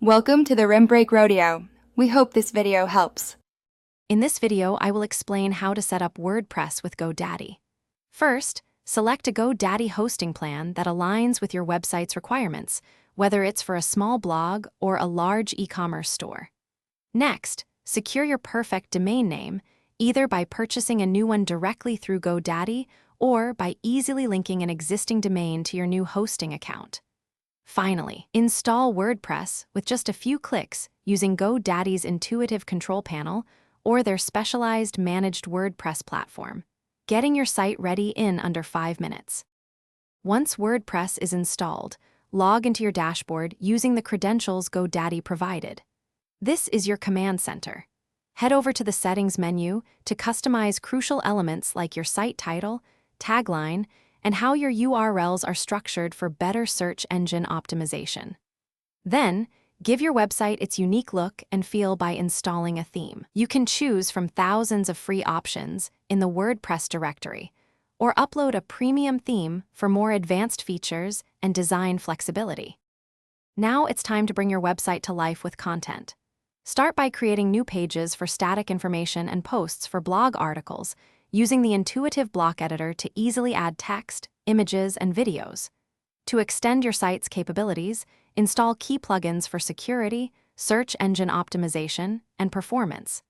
Welcome to the Rim Break Rodeo. We hope this video helps. In this video, I will explain how to set up WordPress with GoDaddy. First, select a GoDaddy hosting plan that aligns with your website's requirements, whether it's for a small blog or a large e-commerce store. Next, secure your perfect domain name, either by purchasing a new one directly through GoDaddy or by easily linking an existing domain to your new hosting account. Finally, install WordPress with just a few clicks using GoDaddy's intuitive control panel or their specialized managed WordPress platform, getting your site ready in under 5 minutes. Once WordPress is installed, log into your dashboard using the credentials GoDaddy provided. This is your command center. Head over to the Settings menu to customize crucial elements like your site title, tagline, and how your URLs are structured for better search engine optimization. Then, give your website its unique look and feel by installing a theme. You can choose from thousands of free options in the WordPress directory, or upload a premium theme for more advanced features and design flexibility. Now it's time to bring your website to life with content. Start by creating new pages for static information and posts for blog articles, using the intuitive block editor to easily add text, images, and videos. To extend your site's capabilities, install key plugins for security, search engine optimization, and performance.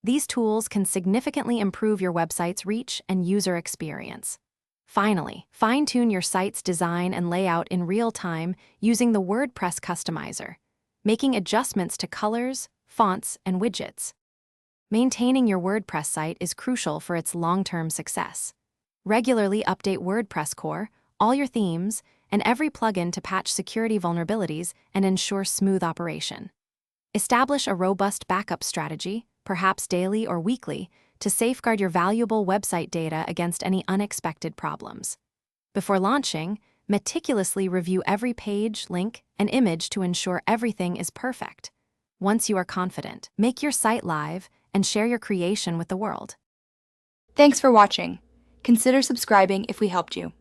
These tools can significantly improve your website's reach and user experience. Finally, fine-tune your site's design and layout in real time using the WordPress customizer, making adjustments to colors, fonts, and widgets. Maintaining your WordPress site is crucial for its long-term success. Regularly update WordPress core, all your themes, and every plugin to patch security vulnerabilities and ensure smooth operation. Establish a robust backup strategy, perhaps daily or weekly, to safeguard your valuable website data against any unexpected problems. Before launching, meticulously review every page, link, and image to ensure everything is perfect. Once you are confident, make your site live and share your creation with the world. Thanks for watching. Consider subscribing if we helped you.